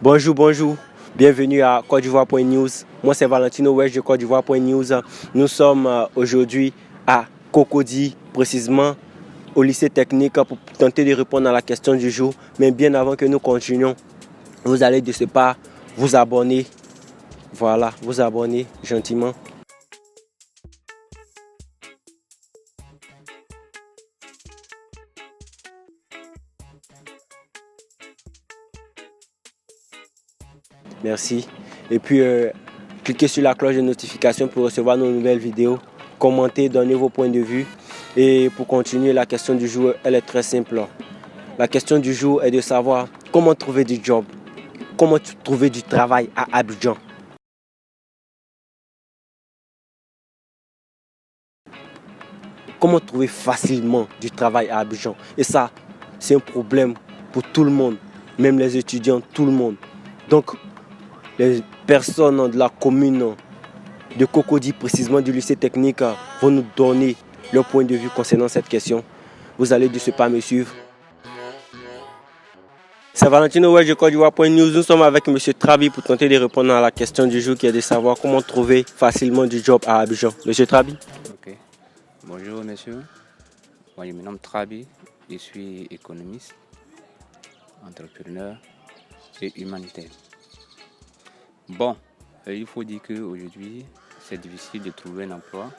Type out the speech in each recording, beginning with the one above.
Bonjour, bonjour. Bienvenue à Côte d'Ivoire.news. Moi, c'est Valentino Wesh de Côte d'Ivoire.news. Nous sommes aujourd'hui à Cocody, précisément au lycée technique, pour tenter de répondre à la question du jour. Mais bien avant que nous continuions, vous allez de ce pas vous abonner. Voilà, vous abonner gentiment. Merci. Et puis, cliquez sur la cloche de notification pour recevoir nos nouvelles vidéos. Commentez, donnez vos points de vue. Et pour continuer, la question du jour, elle est très simple. La question du jour est de savoir comment trouver du job, comment trouver du travail à Abidjan. Comment trouver facilement du travail à Abidjan. Et ça, c'est un problème pour tout le monde, même les étudiants, tout le monde. Donc, les personnes de la commune de Cocody, précisément du lycée technique, vont nous donner leur point de vue concernant cette question. Vous allez de ce pas me suivre. C'est Valentino Wesh de Côte d'Ivoire.news. Nous sommes avec M. Trabi pour tenter de répondre à la question du jour qui est de savoir comment trouver facilement du job à Abidjan. M. Trabi. Ok. Bonjour monsieur. Moi je me nomme Trabi. Je suis économiste, entrepreneur et humanitaire. Bon, il faut dire qu'aujourd'hui c'est difficile de trouver un emploi.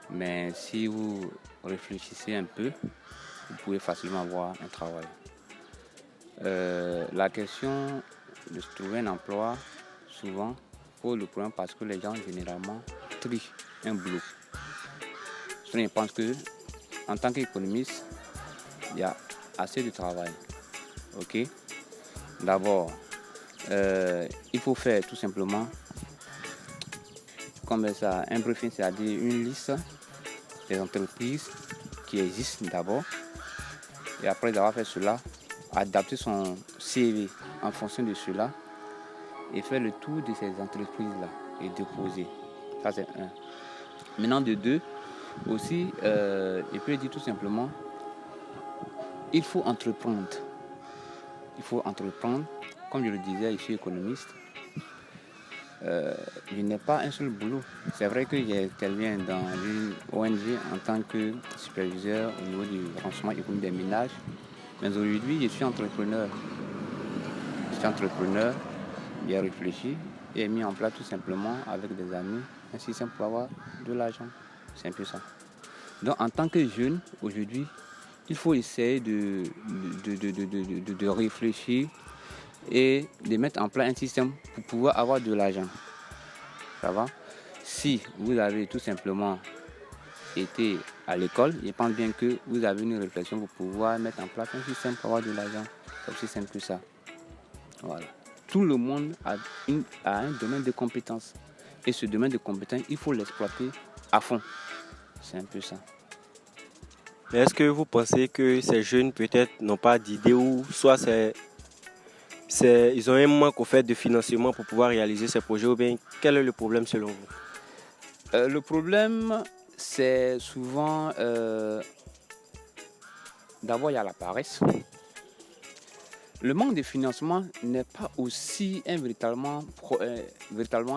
Mais si vous réfléchissez un peu, vous pouvez facilement avoir un travail. La question de se trouver un emploi, souvent, pose le problème parce que les gens généralement trient un boulot. Je pense que, en tant qu'économiste, il y a assez de travail. Ok? D'abord, il faut faire tout simplement comme ça, un briefing, c'est-à-dire une liste des entreprises qui existent d'abord. Et après d'avoir fait cela, adapter son CV en fonction de cela et faire le tour de ces entreprises-là et déposer. Ça, c'est un. Maintenant, de deux, aussi, je peux dire tout simplement, il faut entreprendre. Il faut entreprendre. Comme je le disais, je suis économiste. Je n'ai pas un seul boulot. C'est vrai que j'interviens dans une ONG en tant que superviseur au niveau du renseignement économique des ménages. Mais aujourd'hui, je suis entrepreneur. J'ai réfléchi et mis en place tout simplement avec des amis un système pour avoir de l'argent. C'est un peu ça. Donc en tant que jeune, aujourd'hui, il faut essayer de réfléchir et de mettre en place un système pour pouvoir avoir de l'argent. Ça va? Si vous avez tout simplement été à l'école, je pense bien que vous avez une réflexion pour pouvoir mettre en place un système pour avoir de l'argent. C'est aussi simple que ça. Voilà. Tout le monde a un domaine de compétences. Et ce domaine de compétences, il faut l'exploiter à fond. C'est un peu ça. Mais est-ce que vous pensez que ces jeunes peut-être n'ont pas d'idée ou soit ils ont un manque au fait de financement pour pouvoir réaliser ces projets ou bien quel est le problème selon vous? Le problème, c'est souvent, d'abord il y a la paresse. Le manque de financement n'est pas aussi véritablement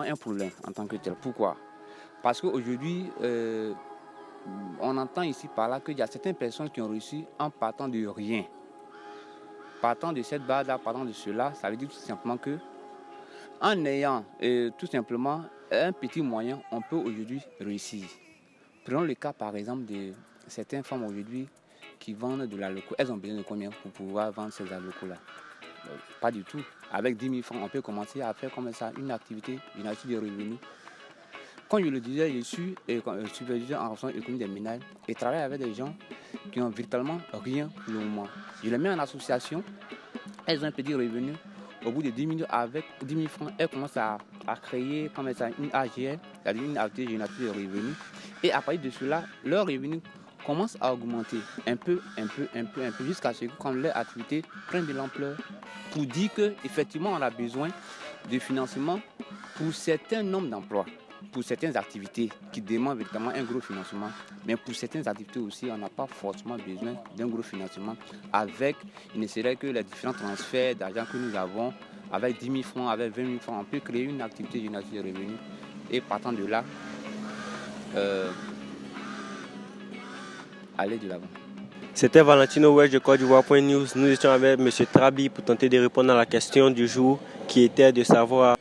un problème en tant que tel. Pourquoi? Parce qu'aujourd'hui, on entend ici par là qu'il y a certaines personnes qui ont réussi en partant de rien. Partant de cette base-là, partant de cela, ça veut dire tout simplement que en ayant tout simplement un petit moyen, on peut aujourd'hui réussir. Prenons le cas par exemple de certaines femmes aujourd'hui qui vendent de l'alcool. Elles ont besoin de combien pour pouvoir vendre ces alcools-là? Pas du tout. Avec 10 000 francs, on peut commencer à faire comme ça une activité de revenus. Comme je le disais, je suis superviseur en renseignement économique des ménages et travaille avec des gens qui n'ont virtuellement rien pour le moment. Je les mets en association, elles ont un petit revenu. Au bout de 10 minutes, avec 10 000 francs, elles commencent à créer comme ça, une AGL, c'est-à-dire une activité génératrice de revenus. Et à partir de cela, leurs revenus commencent à augmenter un peu, jusqu'à ce que quand leur activité prenne de l'ampleur, pour dire qu'effectivement, on a besoin de financement pour certains nombres d'emplois, pour certaines activités qui demandent véritablement un gros financement, mais pour certaines activités aussi, on n'a pas forcément besoin d'un gros financement. Il ne serait que les différents transferts d'argent que nous avons avec 10 000 francs, avec 20 000 francs, on peut créer une activité génératrice de revenus. Et partant de là, aller de l'avant. C'était Valentino Wesh de Côte d'Ivoire.news. Nous étions avec M. Trabi pour tenter de répondre à la question du jour qui était de savoir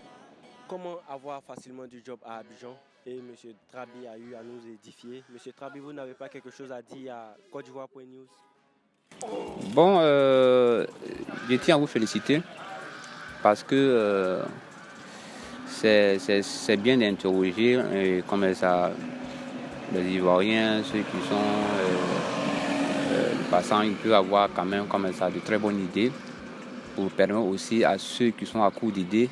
comment avoir facilement du job à Abidjan. Et M. Trabi a eu à nous édifier. M. Trabi, vous n'avez pas quelque chose à dire à Côte d'Ivoire.news? Bon, je tiens à vous féliciter parce que c'est bien d'interroger comme ça les Ivoiriens, ceux qui sont passants, ils peuvent avoir quand même comme ça de très bonnes idées pour permettre aussi à ceux qui sont à court d'idées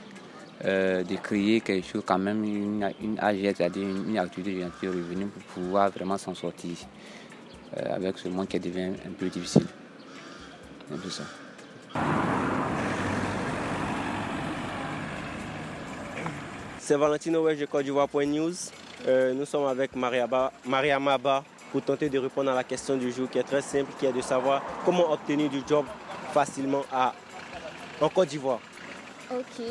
de créer quelque chose quand même, une AGS, c'est-à-dire une activité génératrice de revenus pour pouvoir vraiment s'en sortir avec ce monde qui devient un peu difficile. Un peu ça. C'est Valentino Wesh de Côte d'Ivoire.news. Nous sommes avec Mariama Ba pour tenter de répondre à la question du jour qui est très simple, qui est de savoir comment obtenir du job facilement en Côte d'Ivoire. Ok.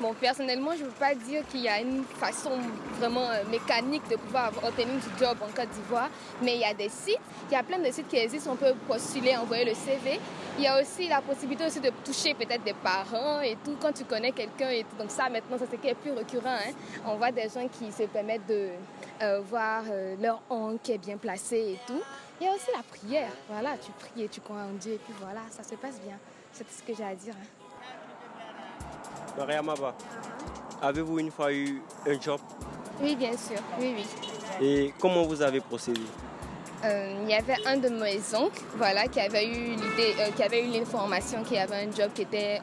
Bon, personnellement, je ne veux pas dire qu'il y a une façon vraiment mécanique de pouvoir obtenir du job en Côte d'Ivoire, mais il y a des sites, il y a plein de sites qui existent, on peut postuler, envoyer le CV. Il y a aussi la possibilité aussi de toucher peut-être des parents et tout, quand tu connais quelqu'un et tout. Donc ça, maintenant, ça c'est qui est plus récurrent. Hein. On voit des gens qui se permettent de voir leur oncle qui est bien placé et tout. Il y a aussi la prière. Voilà, tu pries et tu crois en Dieu et puis voilà, ça se passe bien. C'est tout ce que j'ai à dire. Hein. Mariama Ba, avez-vous une fois eu un job? Oui, bien sûr. Oui, oui. Et comment vous avez procédé? Il y avait un de mes oncles, voilà, qui avait eu l'idée, qui avait eu l'information qu'il y avait un job qui était,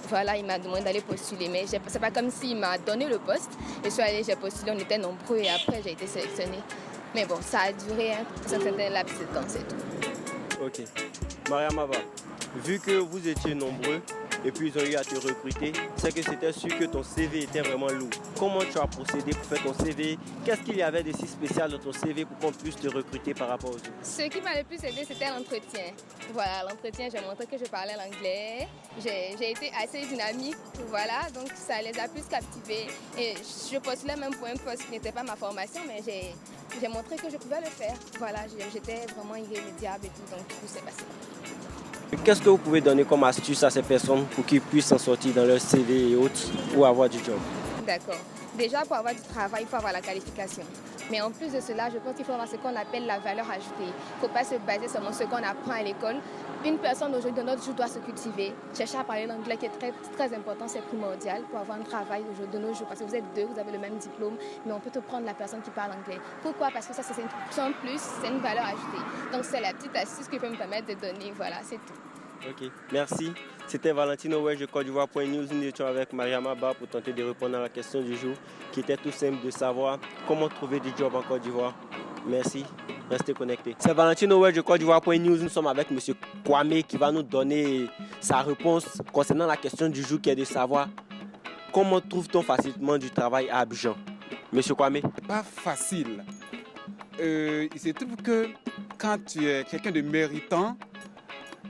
voilà, il m'a demandé d'aller postuler, mais c'est pas comme s'il m'a donné le poste. Je suis allée, j'ai postulé, on était nombreux et après j'ai été sélectionnée. Mais bon, ça a duré un certain laps de temps, c'est tout. Ok. Mariama Ba, vu que vous étiez nombreux et puis ils ont eu à te recruter, c'est que c'était sûr que ton CV était vraiment lourd. Comment tu as procédé pour faire ton CV? Qu'est-ce qu'il y avait de si spécial dans ton CV pour qu'on puisse te recruter par rapport aux autres? Ce qui m'a le plus aidé, c'était l'entretien. Voilà, l'entretien, j'ai montré que je parlais l'anglais. J'ai été assez dynamique, voilà, donc ça les a plus captivés. Et je postulais même pour un poste qui n'était pas ma formation, mais j'ai montré que je pouvais le faire. Voilà, j'étais vraiment irrémédiable et tout, donc tout s'est passé. Qu'est-ce que vous pouvez donner comme astuce à ces personnes pour qu'ils puissent s'en sortir dans leur CV et autres ou avoir du job? D'accord. Déjà, pour avoir du travail, il faut avoir la qualification. Mais en plus de cela, je pense qu'il faut avoir ce qu'on appelle la valeur ajoutée. Il ne faut pas se baser seulement sur ce qu'on apprend à l'école. Une personne aujourd'hui de notre jour doit se cultiver. Chercher à parler l'anglais qui est très, très important, c'est primordial pour avoir un travail de nos jours. Parce que vous êtes deux, vous avez le même diplôme, mais on peut te prendre la personne qui parle anglais. Pourquoi? Parce que ça, c'est un plus, c'est une valeur ajoutée. Donc, c'est la petite astuce qui peut me permettre de donner. Voilà, c'est tout. Ok, merci. C'était Valentino Wesh de Côte d'Ivoire.news. Nous étions avec Mariama Ba pour tenter de répondre à la question du jour, qui était tout simple de savoir comment trouver du job en Côte d'Ivoire. Merci, restez connectés. C'est Valentino Wesh de Côte d'Ivoire.news. Nous sommes avec M. Kwame qui va nous donner sa réponse concernant la question du jour, qui est de savoir comment trouve-t-on facilement du travail à Abidjan. M. Kwame. Pas facile. Il se trouve que quand tu es quelqu'un de méritant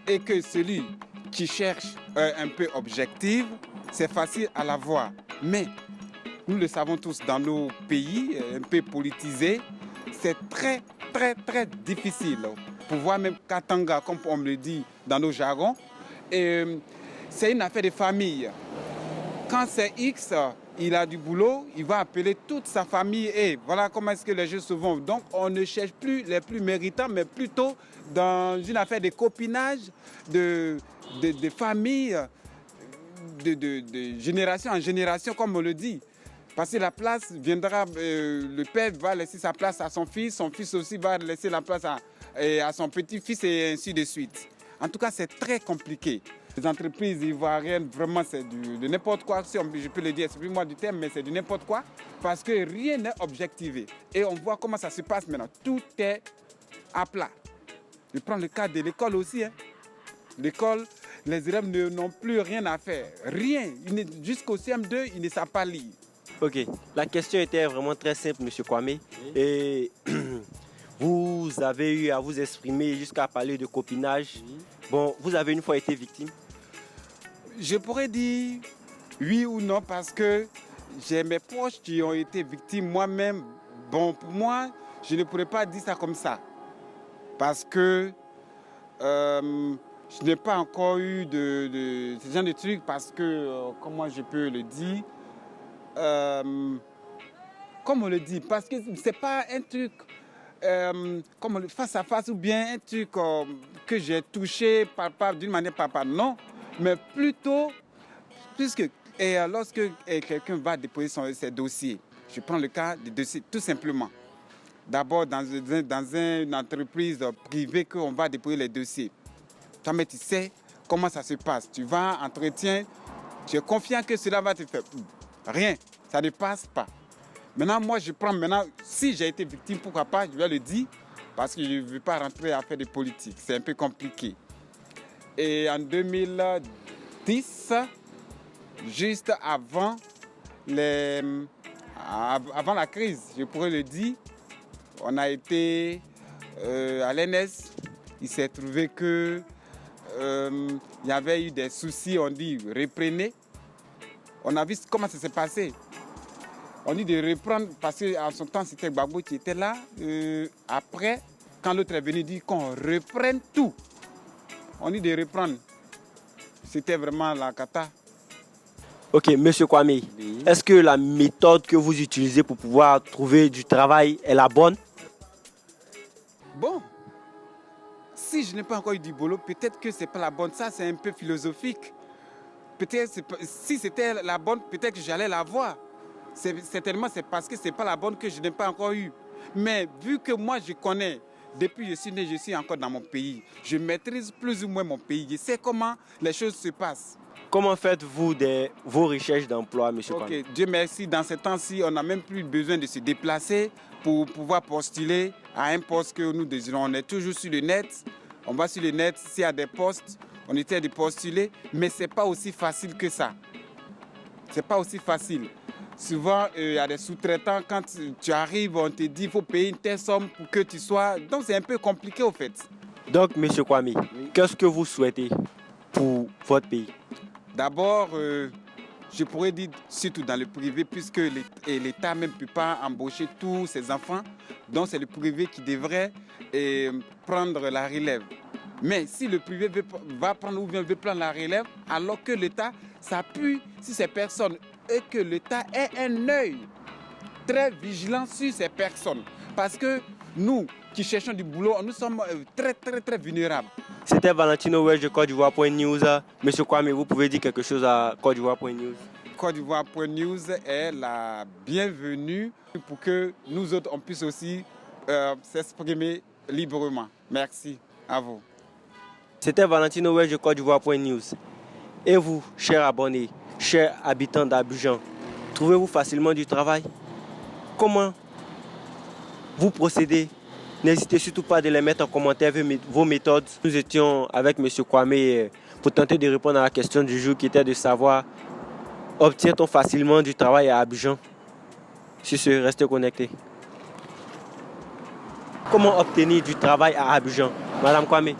et que celui qui cherche un peu objectif, c'est facile à l'avoir. Mais nous le savons tous, dans nos pays un peu politisés, c'est très, très, très difficile. Pour voir même Katanga, comme on me le dit dans nos jargons, c'est une affaire de famille. Quand c'est X, il a du boulot, il va appeler toute sa famille et voilà comment est-ce que les choses se vont. Donc on ne cherche plus les plus méritants, mais plutôt dans une affaire de copinage, de famille, de génération en génération, comme on le dit. Parce que la place viendra, le père va laisser sa place à son fils aussi va laisser la place à son petit-fils et ainsi de suite. En tout cas, c'est très compliqué. Les entreprises ivoiriennes, vraiment, c'est de n'importe quoi, si je peux le dire, c'est plus moi du terme, mais c'est de n'importe quoi, parce que rien n'est objectivé. Et on voit comment ça se passe maintenant. Tout est à plat. Je prends le cas de l'école aussi. Hein. L'école, les élèves n'ont plus rien à faire. Rien. Jusqu'au CM2, ils ne savent pas lire. Ok, la question était vraiment très simple, M. Kwame. Oui. Et vous avez eu à vous exprimer jusqu'à parler de copinage. Oui. Bon, vous avez une fois été victime? Je pourrais dire Oui ou non, parce que j'ai mes proches qui ont été victimes moi-même. Bon, pour moi, je ne pourrais pas dire ça comme ça. Parce que je n'ai pas encore eu de ce genre de trucs, parce que, comment je peux le dire, comme on le dit, parce que ce n'est pas un truc comme face à face ou bien un truc que j'ai touché d'une manière par non, mais plutôt, puisque lorsque quelqu'un va déposer ses dossiers, je prends le cas des dossiers tout simplement. D'abord, dans une entreprise privée qu'on va déposer les dossiers. Toi, mais tu sais comment ça se passe. Tu vas en entretien, tu es confiant que cela va te faire. Rien, ça ne passe pas. Maintenant, moi, je prends si j'ai été victime, pourquoi pas, je vais le dire, parce que je ne veux pas rentrer à faire de politique. C'est un peu compliqué. Et en 2010, juste avant la crise, je pourrais le dire, on a été à l'ENS. Il s'est trouvé que il y avait eu des soucis, on dit reprenez. On a vu comment ça s'est passé. On dit de reprendre parce qu'en son temps c'était Gbagbo qui était là. Après, quand l'autre est venu dire qu'on reprenne tout, on dit de reprendre. C'était vraiment la cata. Ok, Monsieur Kwame, Oui. est-ce que la méthode que vous utilisez pour pouvoir trouver du travail est la bonne? Bon, si je n'ai pas encore eu du boulot, peut-être que ce n'est pas la bonne. Ça, c'est un peu philosophique. Peut-être si c'était la bonne, peut-être que j'allais la voir. Certainement, c'est parce que ce n'est pas la bonne que je n'ai pas encore eu. Mais vu que moi, je connais, depuis que je suis né, je suis encore dans mon pays. Je maîtrise plus ou moins mon pays. Je sais comment les choses se passent. Comment faites-vous vos recherches d'emploi, Monsieur Kwame? Ok, Dieu merci, dans ces temps-ci, on n'a même plus besoin de se déplacer pour pouvoir postuler à un poste que nous désirons. On est toujours sur le net, on va sur le net, s'il y a des postes, on essaie de postuler, mais ce n'est pas aussi facile que ça. Ce n'est pas aussi facile. Souvent, il y a des sous-traitants, quand tu arrives, on te dit qu'il faut payer une telle somme pour que tu sois... Donc c'est un peu compliqué au fait. Donc, Monsieur Kwame, qu'est-ce que vous souhaitez pour votre pays? D'abord, je pourrais dire surtout dans le privé, puisque l'État même ne peut pas embaucher tous ses enfants. Donc c'est le privé qui devrait prendre la relève. Mais si le privé va prendre ou bien veut prendre la relève, alors que l'État s'appuie sur ces personnes et que l'État ait un œil très vigilant sur ces personnes. Parce que nous qui cherchons du boulot, nous sommes très, très, très vulnérables. C'était Valentino Welch de Côte d'Ivoire.news. Monsieur Kwame, vous pouvez dire quelque chose à Côte d'Ivoire.news? Côte d'Ivoire.news est la bienvenue pour que nous autres, on puisse aussi s'exprimer librement. Merci à vous. C'était Valentino Welch de Côte d'Ivoire.news. Et vous, chers abonnés, chers habitants d'Abidjan, trouvez-vous facilement du travail? Comment vous procédez? N'hésitez surtout pas de les mettre en commentaire vos méthodes. Nous étions avec M. Kwame pour tenter de répondre à la question du jour qui était de savoir obtient-on facilement du travail à Abidjan? Sur ce, restez connectés. Comment obtenir du travail à Abidjan? Madame Kwame.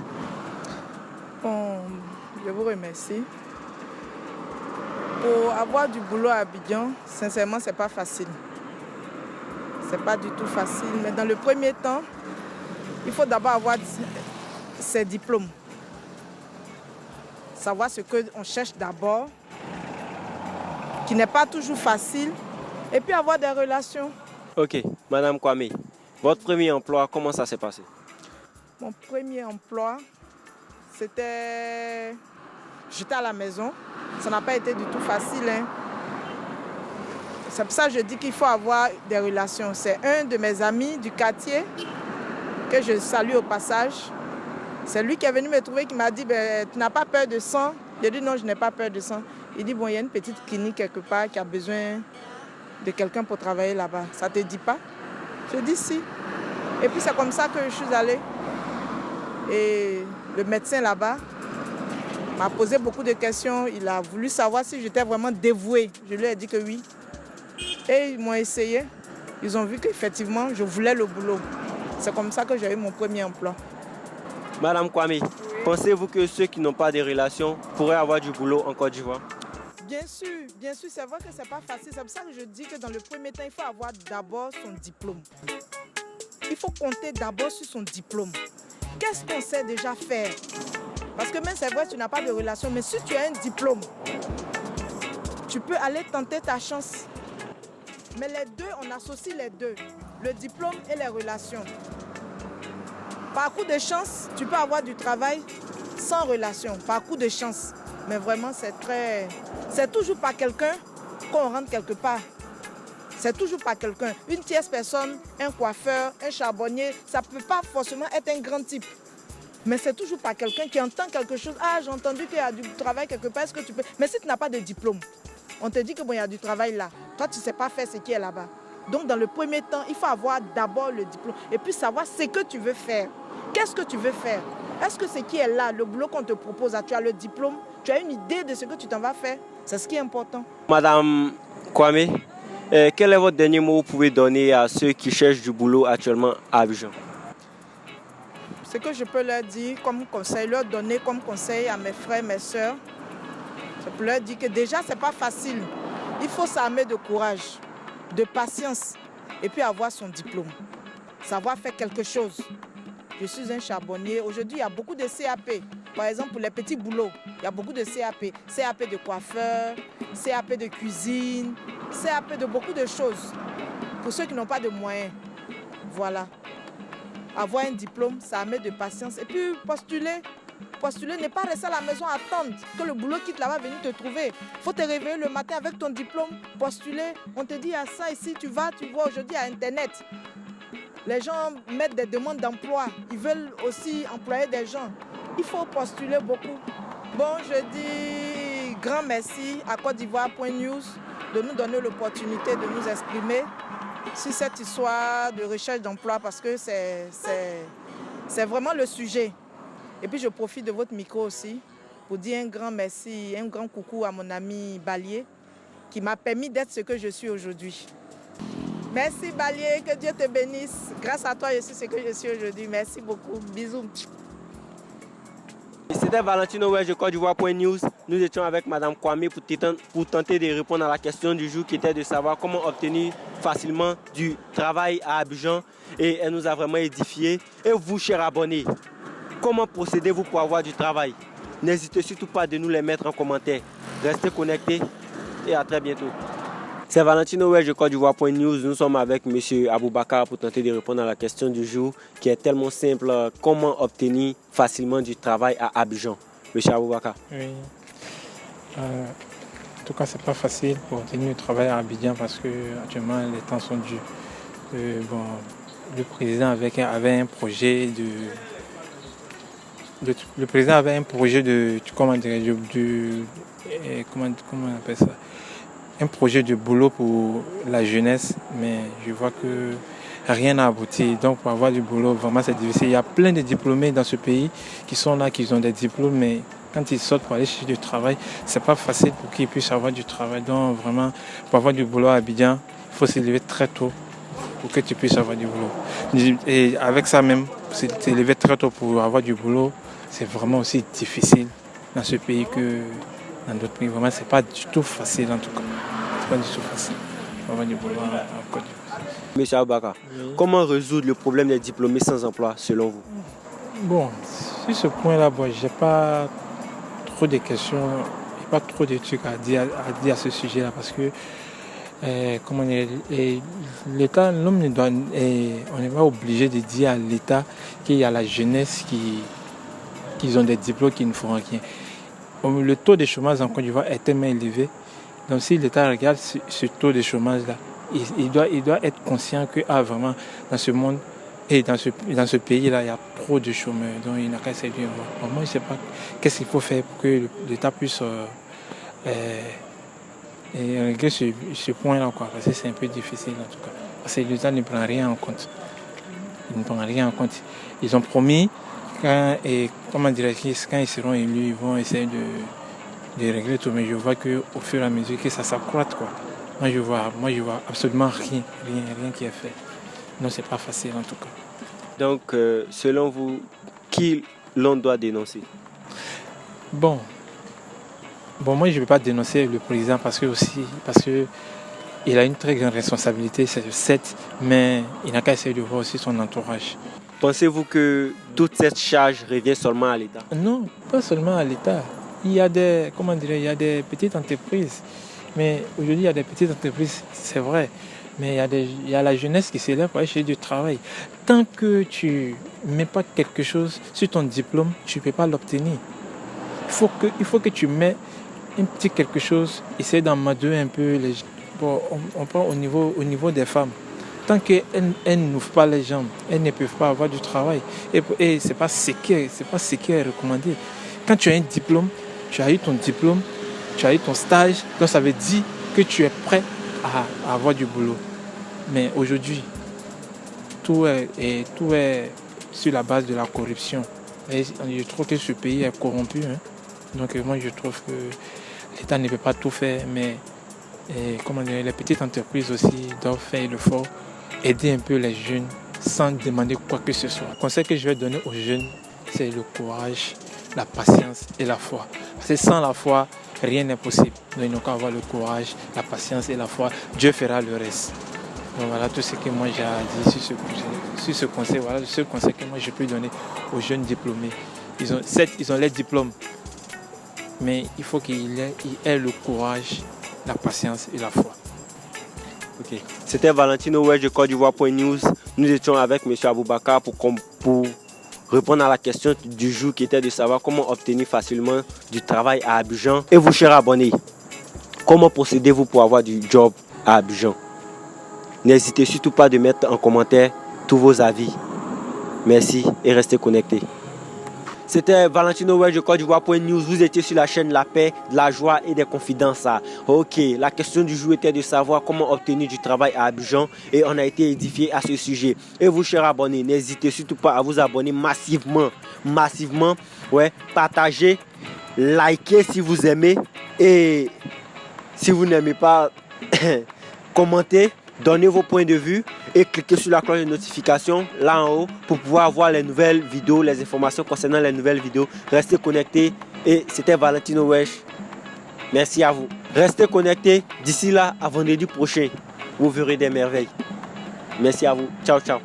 Bon, je vous remercie. Pour avoir du boulot à Abidjan, sincèrement, ce n'est pas facile. Ce n'est pas du tout facile. Mais dans le premier temps, il faut d'abord avoir ses diplômes. Savoir ce qu'on cherche d'abord, qui n'est pas toujours facile. Et puis avoir des relations. Ok, Madame Kwame, votre premier emploi, comment ça s'est passé? Mon premier emploi, j'étais à la maison. Ça n'a pas été du tout facile. Hein. C'est pour ça que je dis qu'il faut avoir des relations. C'est un de mes amis du quartier que je salue au passage. C'est lui qui est venu me trouver, qui m'a dit tu n'as pas peur de sang? J'ai dit non, je n'ai pas peur de sang. Il dit bon, il y a une petite clinique quelque part qui a besoin de quelqu'un pour travailler là-bas. Ça ne te dit pas? Je dis si. Et puis c'est comme ça que je suis allée. Et le médecin là-bas m'a posé beaucoup de questions. Il a voulu savoir si j'étais vraiment dévouée. Je lui ai dit que oui. Et ils m'ont essayé. Ils ont vu qu'effectivement, je voulais le boulot. C'est comme ça que j'ai eu mon premier emploi. Madame Kwame, pensez-vous que ceux qui n'ont pas de relations pourraient avoir du boulot en Côte d'Ivoire? Bien sûr, c'est vrai que c'est pas facile. C'est pour ça que je dis que dans le premier temps, il faut avoir d'abord son diplôme. Il faut compter d'abord sur son diplôme. Qu'est-ce qu'on sait déjà faire? Parce que même c'est vrai, tu n'as pas de relation, mais si tu as un diplôme, tu peux aller tenter ta chance. Mais les deux, on associe les deux, le diplôme et les relations. Par coup de chance, tu peux avoir du travail sans relation, par coup de chance. Mais vraiment, c'est toujours par quelqu'un qu'on rentre quelque part. C'est toujours par quelqu'un. Une tierce personne, un coiffeur, un charbonnier, ça ne peut pas forcément être un grand type. Mais c'est toujours par quelqu'un qui entend quelque chose. Ah, j'ai entendu qu'il y a du travail quelque part, est-ce que tu peux... Mais si tu n'as pas de diplôme, on te dit que bon, il y a du travail là. Toi, tu ne sais pas faire ce qui est là-bas. Donc, dans le premier temps, il faut avoir d'abord le diplôme et puis savoir ce que tu veux faire. Qu'est-ce que tu veux faire? Est-ce que ce qui est là, le boulot qu'on te propose, tu as le diplôme, tu as une idée de ce que tu t'en vas faire? C'est ce qui est important. Madame Kwame, quel est votre dernier mot que vous pouvez donner à ceux qui cherchent du boulot actuellement à Abidjan? Ce que je peux leur dire comme conseil, leur donner comme conseil à mes frères, mes sœurs, je peux leur dire que déjà, ce n'est pas facile. Il faut s'armer de courage, de patience et puis avoir son diplôme. Savoir faire quelque chose. Je suis un charbonnier. Aujourd'hui, il y a beaucoup de CAP. Par exemple, pour les petits boulots, il y a beaucoup de CAP. CAP de coiffeur, CAP de cuisine, CAP de beaucoup de choses. Pour ceux qui n'ont pas de moyens. Voilà. Avoir un diplôme, ça met de patience. Et puis postuler. Postuler, n'est pas rester à la maison à attendre que le boulot quitte là-bas venir te trouver. Il faut te réveiller le matin avec ton diplôme, postuler. On te dit, il y a ça ici, tu vois aujourd'hui à Internet. Les gens mettent des demandes d'emploi. Ils veulent aussi employer des gens. Il faut postuler beaucoup. Bon, je dis grand merci à Côte d'Ivoire.news de nous donner l'opportunité de nous exprimer sur cette histoire de recherche d'emploi parce que c'est vraiment le sujet. Et puis je profite de votre micro aussi pour dire un grand merci, un grand coucou à mon ami Balier qui m'a permis d'être ce que je suis aujourd'hui. Merci Balier, que Dieu te bénisse. Grâce à toi, je suis ce que je suis aujourd'hui. Merci beaucoup. Bisous. C'était Valentino Wedge de Côte d'Ivoire.news. Nous étions avec Madame Kwame pour tenter de répondre à la question du jour qui était de savoir comment obtenir facilement du travail à Abidjan. Et elle nous a vraiment édifiés. Et vous, chers abonnés, comment procédez-vous pour avoir du travail? N'hésitez surtout pas de nous les mettre en commentaire. Restez connectés et à très bientôt. C'est Valentino Wedge de Côte d'Ivoire.news. Nous sommes avec M. Aboubakar pour tenter de répondre à la question du jour qui est tellement simple. Comment obtenir facilement du travail à Abidjan? M. Aboubakar. Oui. En tout cas, c'est pas facile pour obtenir du travail à Abidjan parce que actuellement les temps sont durs. Le président avait un projet le président avait un projet comment on appelle ça? Un projet de boulot pour la jeunesse, mais je vois que rien n'a abouti. Donc pour avoir du boulot, vraiment c'est difficile. Il y a plein de diplômés dans ce pays qui sont là, qui ont des diplômes, mais quand ils sortent pour aller chercher du travail, c'est pas facile pour qu'ils puissent avoir du travail. Donc vraiment, pour avoir du boulot à Abidjan, il faut se lever très tôt pour que tu puisses avoir du boulot. Et avec ça même, se lever très tôt pour avoir du boulot, c'est vraiment aussi difficile dans ce pays que dans d'autres pays. Vraiment, c'est pas du tout facile en tout cas. C'est pas du tout facile pour avoir du boulot en Côte d'Ivoire. Monsieur Aboubakar, oui. Comment résoudre le problème des diplômés sans emploi selon vous? Bon, sur ce point-là, je n'ai pas trop de questions, pas trop de trucs à dire à ce sujet-là parce que l'État, on n'est pas obligé de dire à l'État qu'il y a la jeunesse qui ont des diplômes qui ne font rien. Le taux de chômage en Côte d'Ivoire est tellement élevé. Donc si l'État regarde ce taux de chômage-là, il doit être conscient que vraiment dans ce monde et dans ce pays-là, il y a trop de chômeurs. Donc il n'a qu'à essayer de voir. Moi, je ne sais pas qu'est-ce qu'il faut faire pour que l'État puisse régler ce point-là, parce que c'est un peu difficile en tout cas. Parce que l'État ne prend rien en compte. Ils ne prennent rien en compte. Ils ont promis quand ils seront élus, ils vont essayer de régler tout, mais je vois qu'au fur et à mesure que ça s'accroît, Moi je vois absolument rien qui est fait. Non, c'est pas facile en tout cas. Donc, selon vous, qui l'on doit dénoncer? Bon, Bon, moi, je ne vais pas dénoncer le président parce que il a une très grande responsabilité, c'est certes, mais il n'a qu'à essayer de voir aussi son entourage. Pensez-vous que toute cette charge revient seulement à l'État? Non, pas seulement à l'État. Il y a il y a des petites entreprises. Mais aujourd'hui, il y a des petites entreprises, c'est vrai. Mais il y a la jeunesse qui s'élève pour aller chercher du travail. Tant que tu ne mets pas quelque chose sur ton diplôme, tu ne peux pas l'obtenir. Il faut que tu mets un petit quelque chose, essayer d'emmader un peu les gens. Bon, on prend au niveau des femmes. Tant qu'elles n'ouvrent pas les jambes, elles ne peuvent pas avoir du travail. Et ce n'est pas ce qui est recommandé. Quand tu as un diplôme, tu as eu ton diplôme, tu as eu ton stage, donc ça veut dire que tu es prêt à avoir du boulot. Mais aujourd'hui, tout est sur la base de la corruption. Et je trouve que ce pays est corrompu. Hein. Donc moi, je trouve que l'État ne peut pas tout faire, mais les petites entreprises aussi doivent faire l'effort, aider un peu les jeunes sans demander quoi que ce soit. Le conseil que je vais donner aux jeunes, c'est le courage, la patience et la foi. Parce que sans la foi, rien n'est possible. Donc il n'y a qu'à avoir le courage, la patience et la foi. Dieu fera le reste. Donc voilà tout ce que moi j'ai à dire sur ce conseil. Voilà le seul conseil que moi je peux donner aux jeunes diplômés. Ils ont les diplômes, mais il faut qu'ils aient le courage, la patience et la foi. Ok. C'était Valentino Wesh de Côte d'Ivoire.news. Nous étions avec M. Aboubakar pour répondre à la question du jour qui était de savoir comment obtenir facilement du travail à Abidjan. Et vous, chers abonnés, comment procédez-vous pour avoir du job à Abidjan? N'hésitez surtout pas de mettre en commentaire tous vos avis. Merci et restez connectés. C'était Valentino Wesh de Côte d'Ivoire.news. Vous étiez sur la chaîne La Paix, de la joie et des confidences. Ok, la question du jour était de savoir comment obtenir du travail à Abidjan et on a été édifié à ce sujet. Et vous, chers abonnés, n'hésitez surtout pas à vous abonner massivement. Ouais, partagez, likez si vous aimez et si vous n'aimez pas, commentez. Donnez vos points de vue et cliquez sur la cloche de notification là en haut pour pouvoir avoir les nouvelles vidéos, les informations concernant les nouvelles vidéos. Restez connectés et c'était Valentino Wesh. Merci à vous. Restez connectés. D'ici là, à vendredi prochain, vous verrez des merveilles. Merci à vous. Ciao, ciao.